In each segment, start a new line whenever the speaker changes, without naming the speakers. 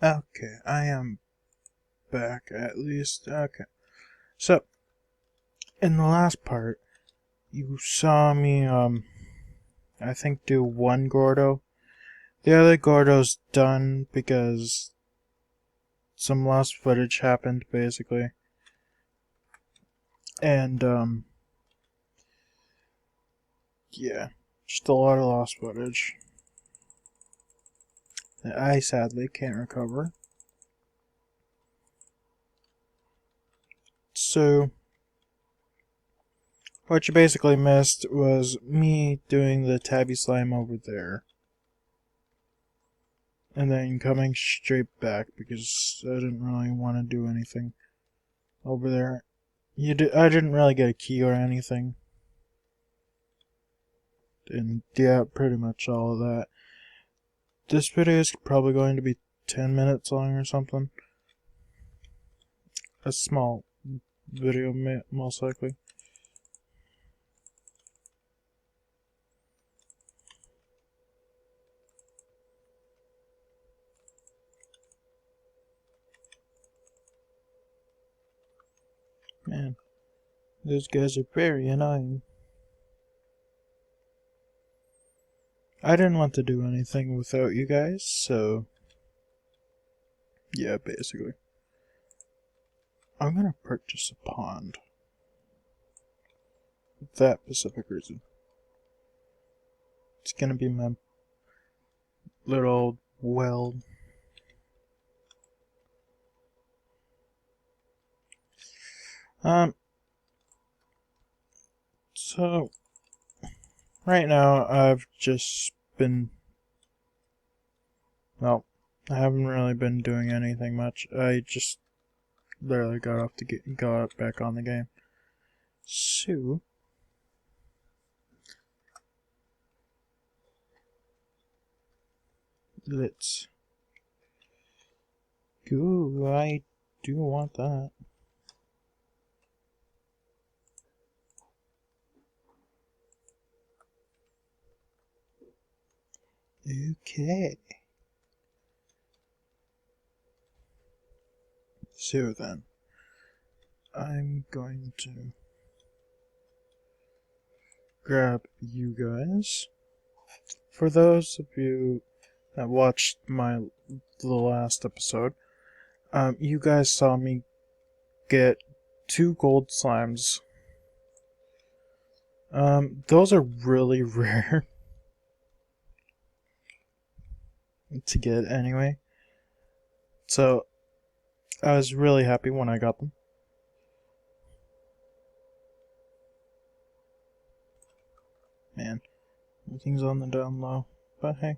Okay, I am back at least. Okay. So, in the last part, you saw me, I think do one Gordo. The other Gordo's done because some lost footage happened, basically. And, yeah. Just a lot of lost footage that I sadly can't recover. So, what you basically missed was me doing the tabby slime over there. And then coming straight back because I didn't really want to do anything over there. I didn't really get a key or anything. And yeah, pretty much all of that. This video is probably going to be 10 minutes long or something. A small video, most likely. Man, those guys are very annoying. I didn't want to do anything without you guys, so yeah, basically. I'm gonna purchase a pond. For that specific reason. It's gonna be my little well. So right now I've just been, well, I haven't really been doing anything much. I just literally got back on the game. So let's go. I do want that. Okay. So then, I'm going to grab you guys. For those of you that watched the last episode, you guys saw me get 2 gold slimes. Those are really rare to get anyway. So, I was really happy when I got them. Man, everything's on the down low. But hey.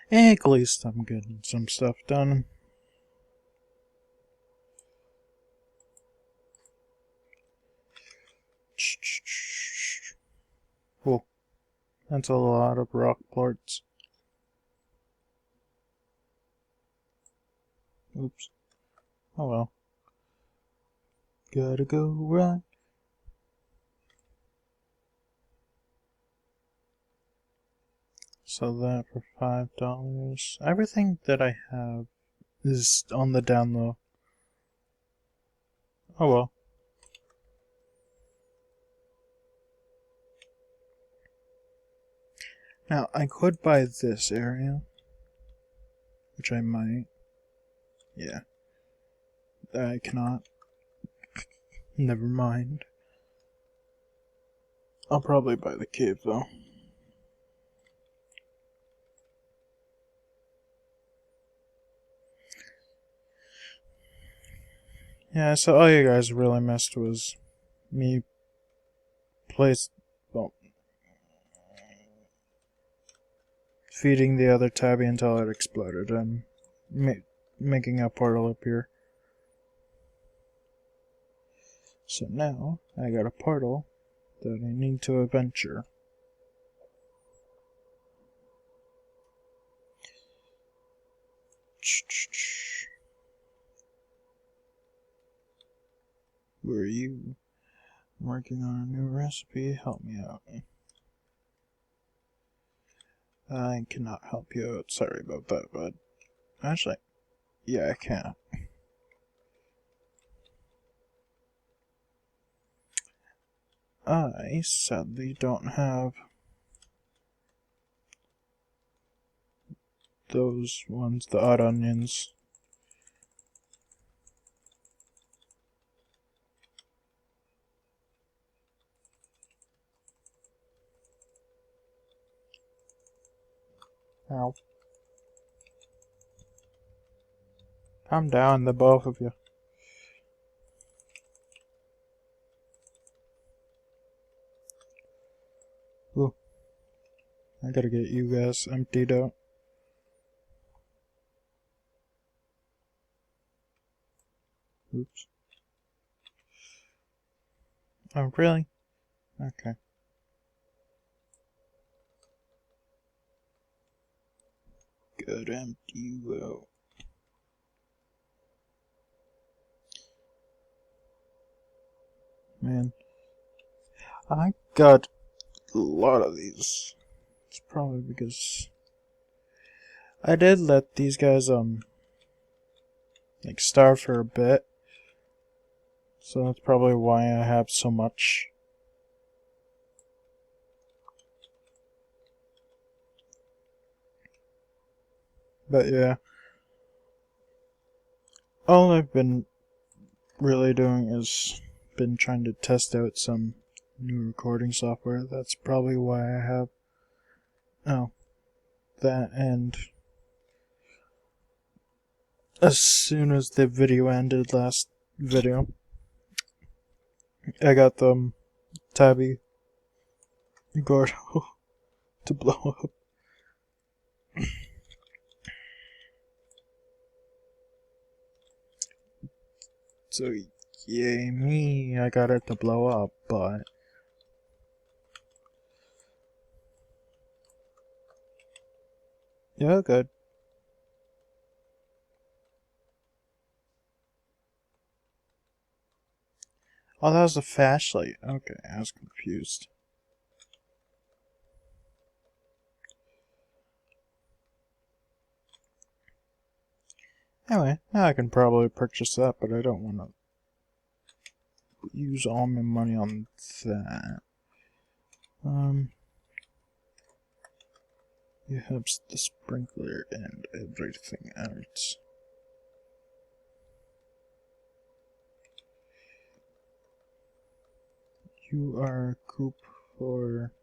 At least I'm getting some stuff done. Whoa. That's a lot of rock parts. Oops. Oh well. Gotta go right. So that for $5. Everything that I have is on the down low. Oh well. Now, I could buy this area. Which I might. Yeah. I cannot. Never mind. I'll probably buy the cave though. Yeah, so all you guys really missed was me feeding the other tabby until it exploded and making a portal appear. So now I got a portal that I need to adventure. Where are you? I'm working on a new recipe. Help me out. I cannot help you out. Sorry about that, bud. Actually, yeah, I can. I sadly don't have those ones, the odd onions. Ow. Calm down, the both of you. Ooh. I gotta get you guys emptied out. Oops. Oh, really? Okay. Good, empty you out. Man, I got a lot of these. It's probably because I did let these guys like starve for a bit, so that's probably why I have so much. But yeah, all I've been really doing is been trying to test out some new recording software. That's probably why I have that. And as soon as the video ended last video, I got the Tabby Gordo to blow up. So yay me, I got it to blow up, but yeah, good. Oh, that was a flashlight. Okay, I was confused. Anyway, now I can probably purchase that, but I don't want to use all my money on that. You have the sprinkler and everything else. You are coop for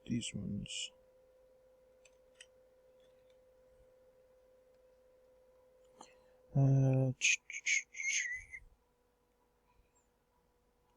these ones.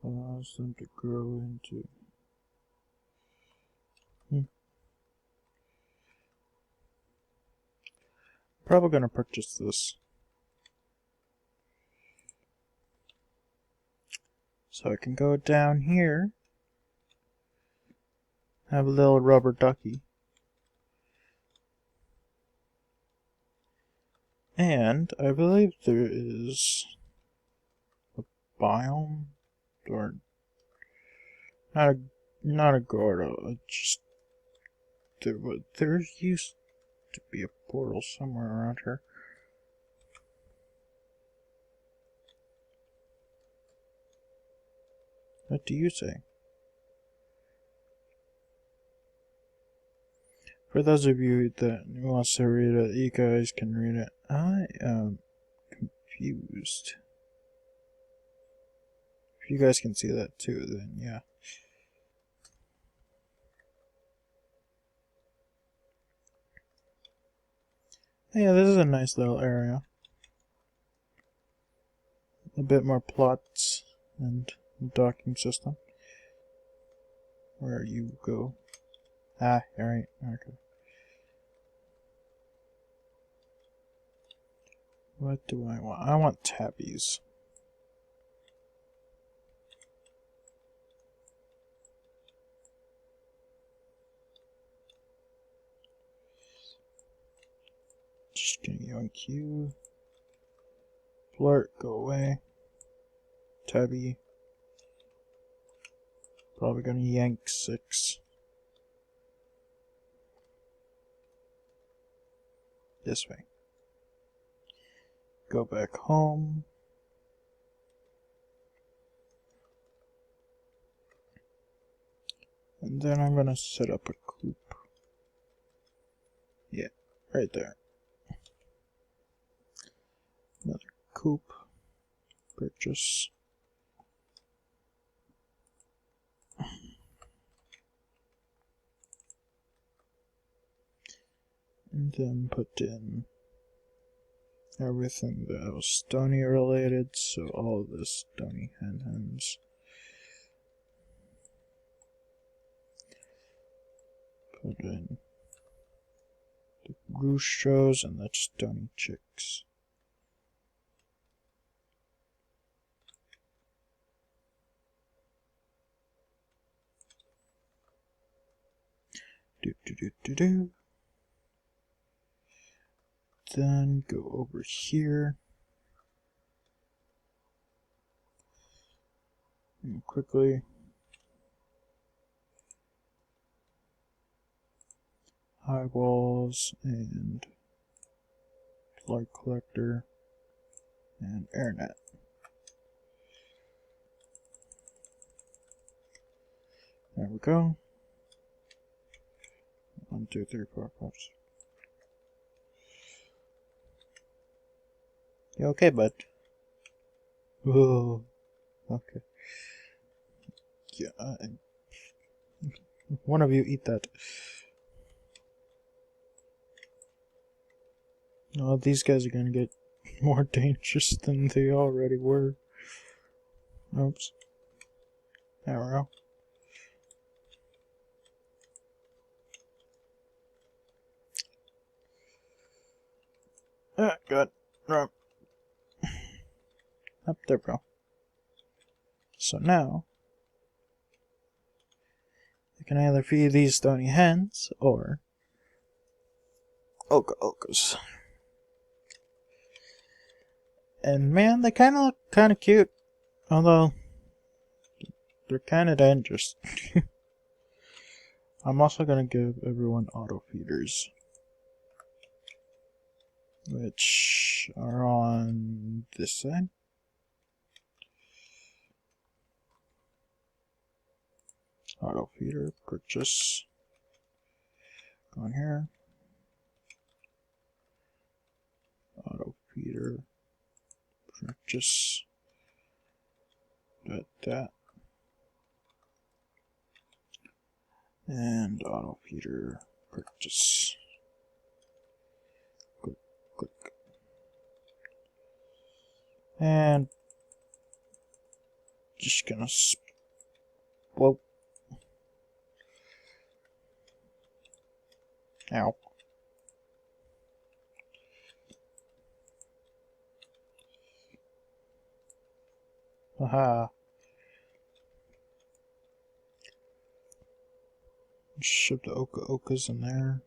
Allows them to grow into. Probably gonna purchase this. So I can go down here, have a little rubber ducky, and I believe there is a biome, or not a Gordo. Just there used to be a portal somewhere around here. What do you say? For those of you that wants to read it, you guys can read it. I am confused. If you guys can see that too, then yeah. Yeah, this is a nice little area. A bit more plots and docking system. Where you go. Ah, alright, okay. What do I want? I want tabbies. Just gonna go on Q. Blurt, go away. Tabby, Probably gonna yank 6. This way. Go back home. And then I'm gonna set up a coop. Yeah, right there. Another coop. Purchase. And then put in everything that was stony related, so all of the stony hens. Put in the roosters and the stony chicks. Do. Then go over here. And quickly. High walls and light collector and air net. There we go. 1, 2, 3, 4, 5. You okay, bud? Whoa. Okay. Yeah, one of you eat that. Oh, these guys are gonna get more dangerous than they already were. Oops. There we go. Good. Right. Up there, bro. So now, you can either feed these stony hens or Okas. And man, they kind of look kind of cute, although they're kind of dangerous. I'm also gonna give everyone auto feeders, which are on this side. Auto feeder purchase. Go on here. Auto feeder purchase. That. And auto feeder purchase. Click. And just gonna whoa. Ow. Haha. Ship the Okas in there.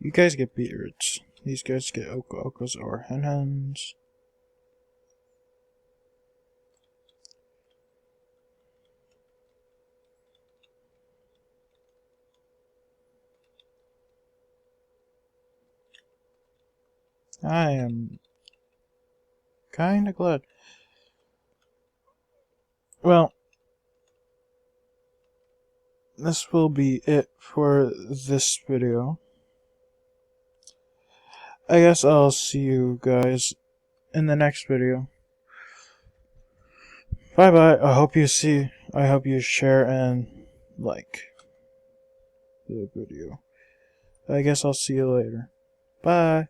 You guys get beards. These guys get Okas or hens. I am kinda glad. Well, this will be it for this video. I guess I'll see you guys in the next video. Bye bye. I hope you share and like the video. I guess I'll see you later. Bye.